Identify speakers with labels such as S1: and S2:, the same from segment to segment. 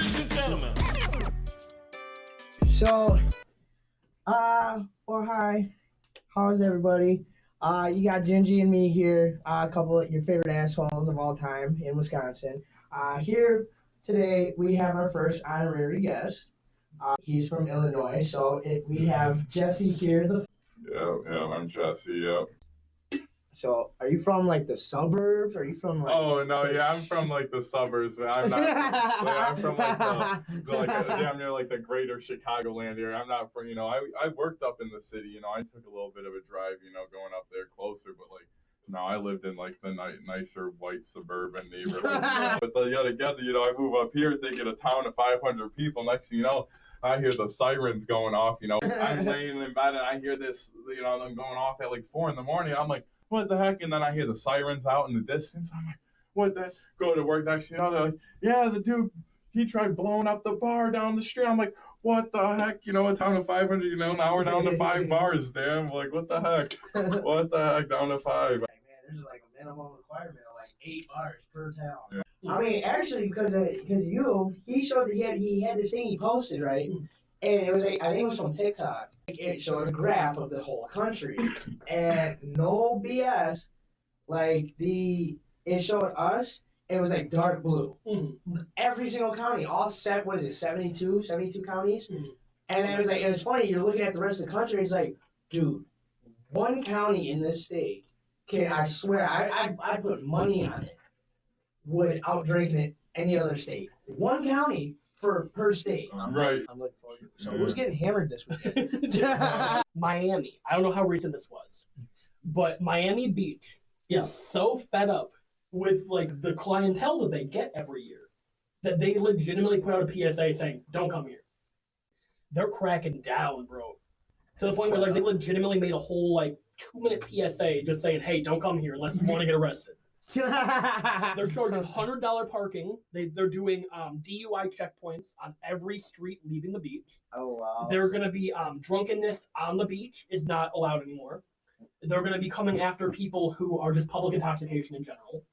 S1: Ladies and gentlemen.
S2: So, well, hi. How's everybody? You got Gingy and me here, a couple of your favorite assholes of all time in Wisconsin. Here today, we have our first honorary guest. He's from Illinois, so we have Jesse here.
S3: Yeah, I'm Jesse, yeah.
S2: So, are you from, like, the suburbs? Are you from, like...
S3: Oh, no, yeah, I'm from, like, the suburbs, man. I'm not... I'm from, like, damn near, like, the greater Chicagoland area. I'm not from, I worked up in the city, I took a little bit of a drive, going up there closer, but, like, no, I lived in, like, the nicer white suburban neighborhood. But yet again, I move up here thinking a town of 500 people. Next thing you know, I hear the sirens going off, I'm laying in bed and I hear this, them going off at, like, 4 in the morning. I'm like, what the heck? And then I hear the sirens out in the distance. I'm like, what the? Go to work next thing you know, they're like, yeah, the dude, he tried blowing up the bar down the street. I'm like, what the heck? A town of 500, now we're down to 5 bars, damn. Like, what the heck? What the heck, down to 5?
S2: Man, there's like a minimum requirement of like 8 bars per town.
S3: Yeah.
S2: I mean, actually, because of you, he showed that he had this thing he posted, right? And it was I think it was from TikTok. It showed a graph of the whole country, and no BS. Like it showed us. It was like dark blue. Every single county, all set. What is it? 72 counties. And it was funny. You're looking at the rest of the country. It's like, dude, one county in this state can, I swear, I put money on it, would outdrinking it any other state. One county per state.
S3: Right.
S2: I'm looking forward to it. So who's getting hammered this weekend?
S4: Miami. I don't know how recent this was, but Miami Beach is so fed up with like the clientele that they get every year that they legitimately put out a PSA saying, "Don't come here." They're cracking down, bro. To the point where like they legitimately made a whole like 2-minute PSA just saying, "Hey, don't come here unless you want to get arrested." They're charging $100 parking. They're doing DUI checkpoints on every street leaving the beach.
S2: Oh, wow.
S4: They're going to be drunkenness on the beach is not allowed anymore. They're going to be coming after people who are just public intoxication in general.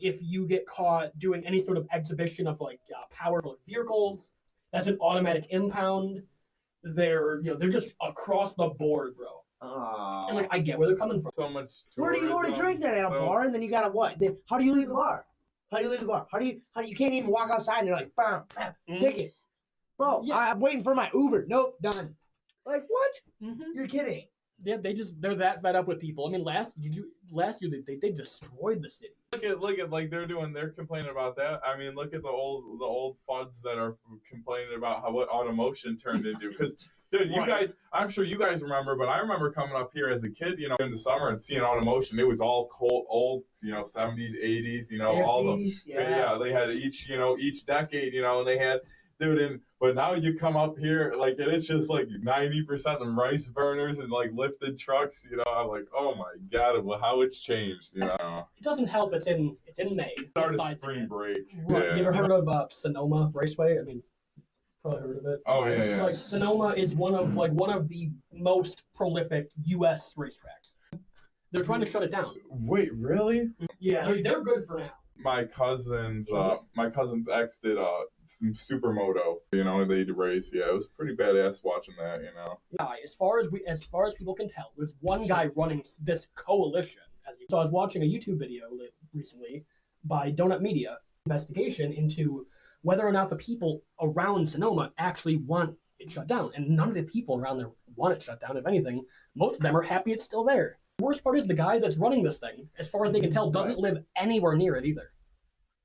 S4: If you get caught doing any sort of exhibition of like powerful vehicles, that's an automatic impound. They're just across the board, bro. And like I get where they're coming from.
S3: So much.
S2: Where do you go to drink that at a bar? And then you gotta what? Then how do you leave the bar? How do you can't even walk outside and they're like, bam, bam, ticket, bro. Yeah. I'm waiting for my Uber. Nope, done. Like what? You're kidding.
S4: Yeah, they're that fed up with people. I mean, last year they destroyed the city.
S3: Look at like they're complaining about that. I mean, look at the old fuds that are complaining about what automotion turned into. Because dude, you guys, I'm sure you guys remember, but I remember coming up here as a kid, in the summer and seeing automotion. It was all old, 70s, 80s, all the they had each decade, and they had. Dude, but now you come up here, like, and it's just like 90% of rice burners and like lifted trucks, I'm like, oh my god, well, how it's changed,
S4: It doesn't help. It's in May.
S3: Start of spring break.
S4: Right. Yeah. You ever heard of Sonoma Raceway? I mean, probably heard of it.
S3: Oh yeah.
S4: Like Sonoma is one of the most prolific U.S. racetracks. They're trying to shut it down.
S3: Wait, really?
S4: Yeah, they're good for now.
S3: My cousin's ex did some supermoto, they'd race. Yeah, it was pretty badass watching that,
S4: Yeah, as far as people can tell, there's one guy running this coalition. So I was watching a YouTube video recently by Donut Media investigation into whether or not the people around Sonoma actually want it shut down, and none of the people around there want it shut down. If anything, most of them are happy it's still there. The worst part is the guy that's running this thing, as far as they can tell, doesn't live anywhere near it either.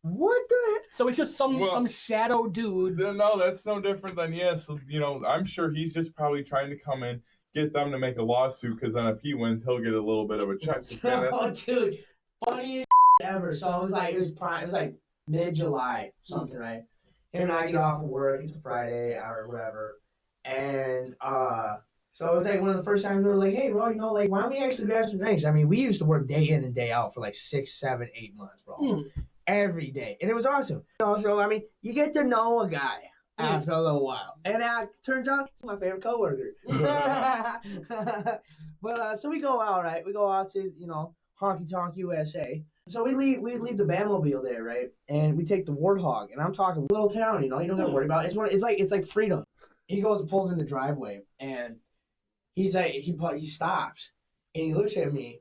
S2: What the heck?
S4: So it's just some shadow dude.
S3: No, that's no different than, I'm sure he's just probably trying to come in, get them to make a lawsuit, because then if he wins, he'll get a little bit of a check.
S2: Oh, dude, funniest ever. So it was like mid-July, something, right? Him and I get off of work, it's a Friday or whatever, and so it was like one of the first times we were like, hey, bro, why don't we actually grab some drinks? I mean, we used to work day in and day out for like 6, 7, 8 months, bro. Every day. And it was awesome. Also, I mean, you get to know a guy after a little while. And turns out he's my favorite coworker. But so we go out, right? We go out to, Honky Tonk USA. So we leave the Batmobile there, right? And we take the Warthog, and I'm talking little town, you know, you don't gotta worry about it. It's like freedom. He goes and pulls in the driveway, and he's like, he stops, and he looks at me,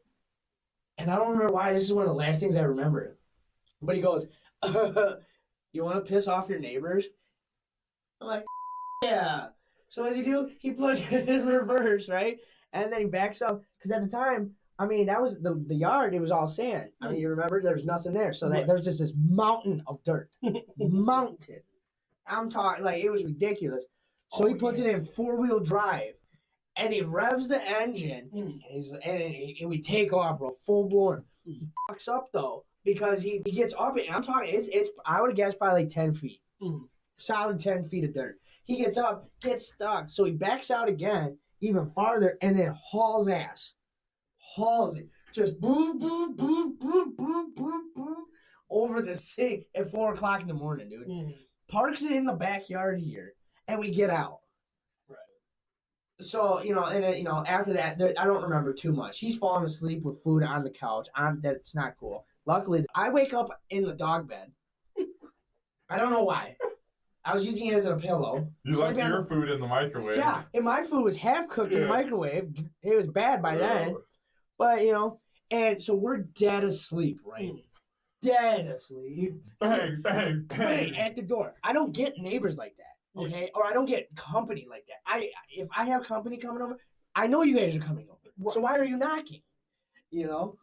S2: and I don't remember why. This is one of the last things I remember. But he goes, "You want to piss off your neighbors?" I'm like, "Yeah." So what does he do? He puts it in reverse, right? And then he backs up because at the time, I mean, that was the yard. It was all sand. I mean, you remember there's nothing there, so there's just this mountain of dirt, mountain. I'm talking like it was ridiculous. So he puts it in 4-wheel drive, and he revs the engine, and we take off, bro, full blown. He fucks up though because he gets up it. And I'm talking, it's I would have guessed probably like 10 feet, solid 10 feet of dirt. He gets up, gets stuck, so he backs out again, even farther, and then hauls it, just boom, boom, boom, boom, boom, boom, boom, over the sink at 4 o'clock in the morning, dude. Parks it in the backyard here, and we get out. Right. So, you know, and then, you know, after that, I don't remember too much. He's falling asleep with food on the couch. That's not cool. Luckily, I wake up in the dog bed. I don't know why. I was using it as a pillow.
S3: You left your food in the microwave.
S2: Yeah, and my food was half cooked in the microwave. It was bad by then. But, you know, and so we're dead asleep, right? Dead asleep.
S3: Bang, bang, bang.
S2: Wait, at the door. I don't get neighbors like that, okay? Or I don't get company like that. If I have company coming over, I know you guys are coming over. So why are you knocking? You know?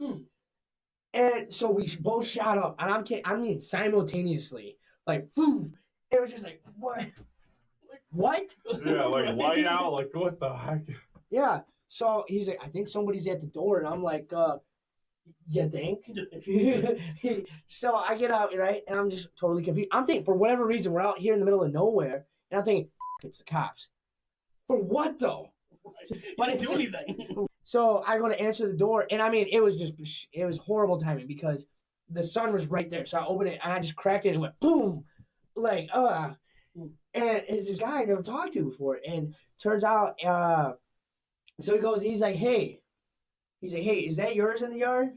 S2: And so we both shot up, and I mean simultaneously. Like, boom. It was just like, what? Like, what?
S3: Yeah, like light out, like what the heck?
S2: Yeah. So he's like, I think somebody's at the door, and I'm like, you think? So I get out, right, and I'm just totally confused. I'm thinking, for whatever reason, we're out here in the middle of nowhere, and I'm thinking, it's the cops. For what though?
S4: But didn't do anything.
S2: So I go to answer the door, and I mean, it was horrible timing because the sun was right there. So I opened it, and I just cracked it, and it went boom. Like, and it's this guy I never talked to before, and turns out, so he's like, hey, is that yours in the yard?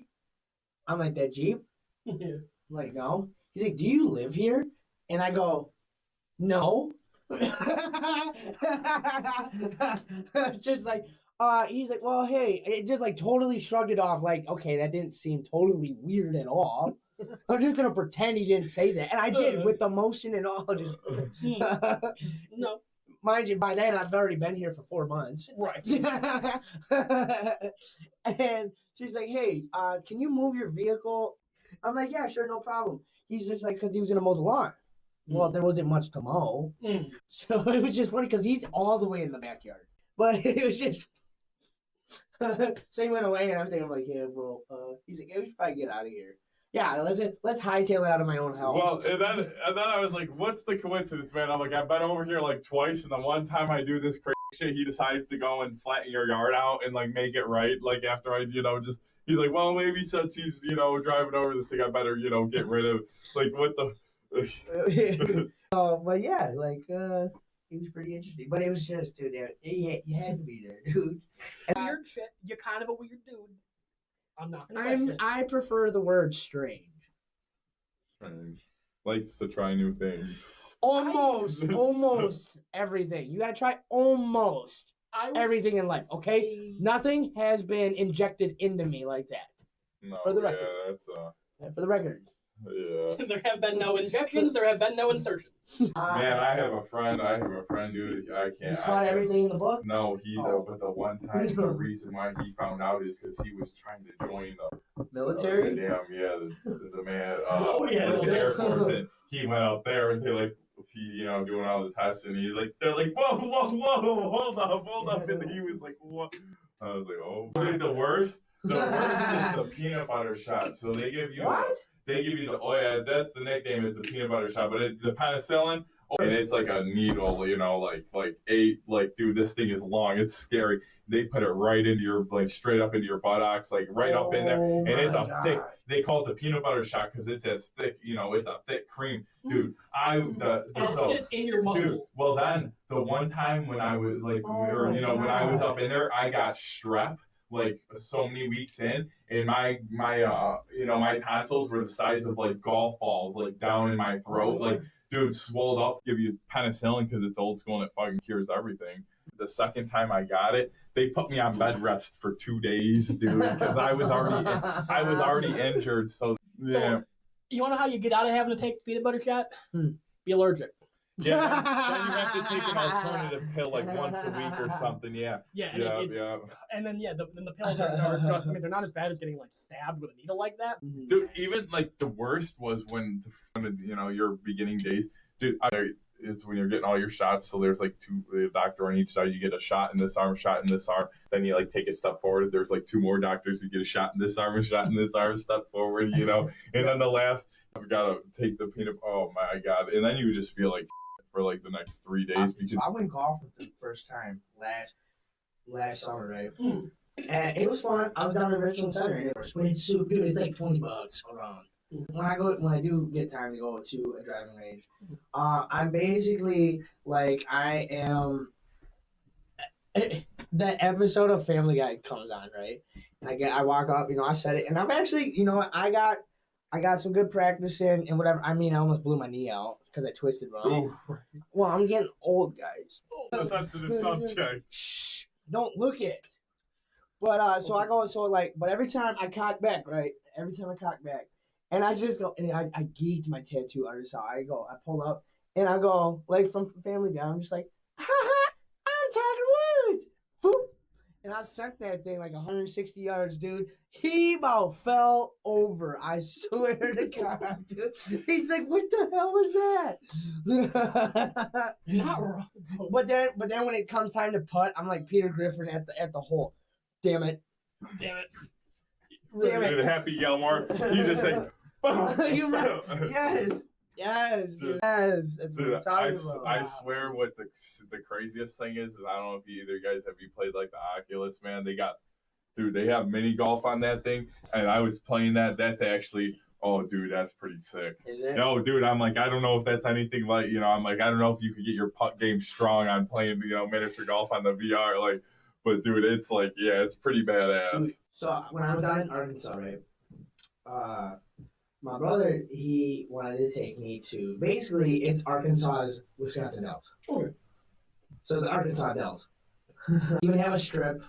S2: I'm like, that Jeep? I'm like, no. He's like, do you live here? And I go, no. Just like, he's like, well, hey, it just like totally shrugged it off, like, okay, that didn't seem totally weird at all. I'm just gonna pretend he didn't say that, and I did with emotion and all. Just
S4: no,
S2: mind you, by then I've already been here for 4 months.
S4: Right.
S2: And she's like, "Hey, can you move your vehicle?" I'm like, "Yeah, sure, no problem." He's just like, because he was gonna mow the lawn. Well, there wasn't much to mow, so it was just funny because he's all the way in the backyard. But it was just. So he went away, and I'm thinking, like, yeah, bro. He's like, yeah, we should probably get out of here. Yeah, let's hightail it out of my own house.
S3: Well, and then I was like, what's the coincidence, man? I'm like, I've been over here like twice, and the one time I do this crazy shit, he decides to go and flatten your yard out and like make it right. Like after I, just he's like, well, maybe since he's driving over this thing, I better get rid of like what the.
S2: But yeah, like it was pretty interesting. But it was just, dude, you had to be there, dude.
S4: Weird shit. You're kind of a weird dude. I'm not gonna
S2: I prefer the word strange.
S3: Strange. Likes to try new things.
S2: Almost everything. You gotta try almost everything in life, okay? Nothing has been injected into me like that.
S3: No,
S2: for the record.
S3: Yeah, that's
S2: for the record.
S3: Yeah.
S4: There have been no injections. There have been no insertions.
S3: Man, I have a friend, dude. I can't.
S2: He's got everything in the book?
S3: No, but the one time, the reason why he found out is because he was trying to join the
S2: military.
S3: The man. The Air Force. And he went out there, and they like, doing all the tests, and they're like, whoa, hold up, and he was like, what? I was like, oh. The worst is the peanut butter shot. So they give you
S2: what?
S3: They give you that's the nickname is the peanut butter shot, but it's the penicillin, and it's like a needle, dude, this thing is long, it's scary. They put it right into your, like, straight up into your buttocks, like right up in there, and it's a thick. They call it the peanut butter shot because it's as thick, it's a thick cream, dude.
S4: It's in your muscle.
S3: Dude, well then the one time when I was like, when I was up in there, I got strep. like so many weeks in, and my my tonsils were the size of like golf balls, like down in my throat, like dude, swelled up. Give you penicillin because it's old school and it fucking cures everything. The second time I got it, they put me on bed rest for 2 days, dude, because I was already injured. So yeah.
S4: So, you want to know how you get out of having to take the peanut butter shot? Be allergic.
S3: Yeah, then you have to take an alternative pill like once a week or something. Yeah.
S4: Yeah. And then the pills they're not as bad as getting like stabbed with a needle like that.
S3: Dude, even like the worst was when your beginning days, dude. It's when you're getting all your shots. So there's like the doctor on each side. You get a shot in this arm, shot in this arm. Then you like take a step forward. There's like 2 more doctors. You get a shot in this arm, a shot in this arm, step forward. And then the last, I've got to take the peanut. Oh my god! And then you just feel like for like the next 3 days.
S2: So I went golfing for the first time last summer, right? And it was fun. I was down in Richland Center, but it's like $20 around. When I do get time to go to a driving range, I'm basically like I am. That episode of Family Guy comes on, right? And I walk up, I said it, and I'm actually, I got some good practice in and whatever. I mean, I almost blew my knee out because I twisted wrong. Ooh. Well, I'm getting old, guys.
S3: That's a sensitive subject.
S2: Shh! Don't look it. But but every time I cock back, right? Every time I cock back. And I just go, and I geeked my tattoo artist out. I pull up, and I go, like from Family Guy, I'm just like, ha ha, I'm Tiger Woods. Boop. And I sent that thing like 160 yards, dude. He about fell over. I swear to God, dude. He's like, what the hell was that?
S4: Not wrong.
S2: But then when it comes time to putt, I'm like Peter Griffin at the hole. Damn it.
S3: Dude, Happy Gilmore. You just say,
S2: you're right. Yes. That's what I'm talking about.
S3: I swear what the craziest thing is I don't know if either guys have played like the Oculus, man. They have mini golf on that thing, and I was playing that. That's actually, oh, dude, that's pretty sick.
S2: Is it?
S3: No, dude, I'm like, I don't know if that's anything like, I'm like, I don't know if you could get your putt game strong on playing, miniature golf on the VR, like, but dude, it's like, yeah, it's pretty badass.
S2: Dude, so when I was down in Arkansas, right, my brother, he wanted to take me to, basically, it's Arkansas's Wisconsin Dells.
S4: Okay.
S2: So the Arkansas Dells. Even have a strip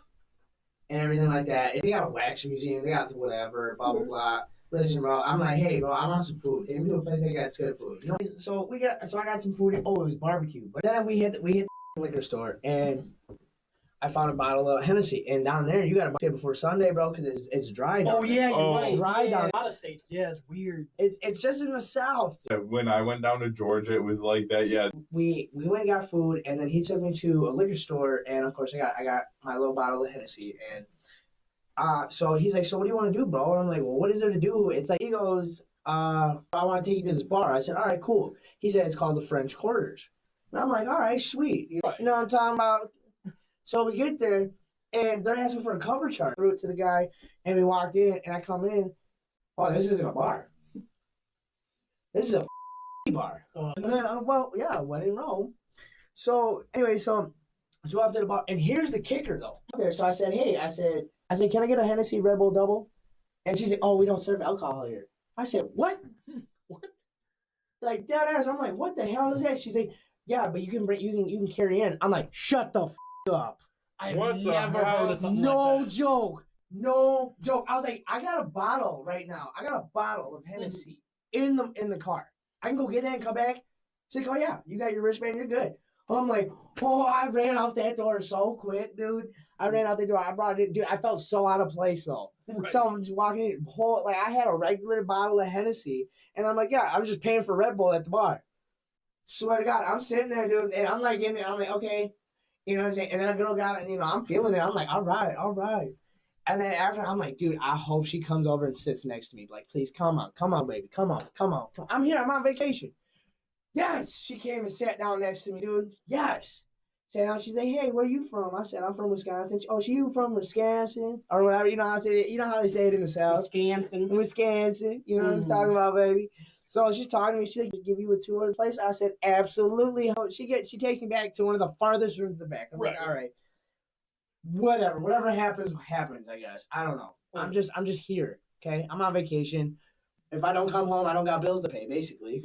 S2: and everything like that. They got a wax museum, they got whatever, blah, blah, blah. Listen, bro, I'm like, hey, bro, I want some food. Take me to a place that got good food. So I got some food. Oh, it was barbecue. But then we hit the liquor store, and I found a bottle of Hennessy, and down there you gotta buy it before Sunday, bro, because it's dry down.
S4: Oh yeah, you're right.
S2: It's dry down.
S4: A lot of states, yeah, it's weird.
S2: It's just in the South.
S3: When I went down to Georgia, it was like that. Yeah.
S2: We went and got food, and then he took me to a liquor store, and of course I got my little bottle of Hennessy, and so he's like, so what do you want to do, bro? And I'm like, well, what is there to do? It's like, he goes, I want to take you to this bar. I said, all right, cool. He said it's called the French Quarters, and I'm like, all right, sweet. You know what I'm talking about? So we get there, and they're asking for a cover chart. I threw it to the guy, and we walked in, and I come in. Oh, this isn't a bar. This is a bar. Well, yeah, when in Rome. So anyway, so I go up to the bar, and here's the kicker, though. So I said, hey, I said, can I get a Hennessy Red Bull double? And she said, oh, we don't serve alcohol here. I said, what? What? Like dead ass. I'm like, what the hell is that? She's like, yeah, but you can carry in. I'm like, shut the up.
S4: I've never heard of something like that.
S2: No joke. I was like, I got a bottle right now. I got a bottle of Hennessy in the car. I can go get that and come back. She's like, oh yeah, you got your wristband, you're good. I'm like, oh, I ran out that door so quick, dude. I ran out the door. I brought it, dude. I felt so out of place though. Right. So I'm just walking in, like I had a regular bottle of Hennessy, and I'm like, yeah, I'm just paying for Red Bull at the bar. Swear to God, I'm sitting there, dude, and I'm like in there. I'm like, okay. You know what I'm saying? And then a girl got it, I'm feeling it. I'm like, all right. And then after, I'm like, dude, I hope she comes over and sits next to me. Like, please, come on, baby. Come on. I'm here. I'm on vacation. Yes. She came and sat down next to me, dude. Yes. Sat down. She's like, hey, where are you from? I said, I'm from Wisconsin. Oh, you from Wisconsin? Or whatever. You know how they say it in the South? Wisconsin. You know what I'm talking about, baby? So she's talking to me. She's like, give you a tour of the place? I said, absolutely. She takes me back to one of the farthest rooms in the back. I'm like, all right. whatever happens, I guess. I don't know. I'm just here. Okay, I'm on vacation. If I don't come home, I don't got bills to pay, basically.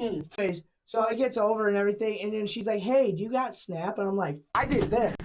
S2: So it gets over and everything, and then she's like, "Hey, do you got Snap?" And I'm like, "I did this."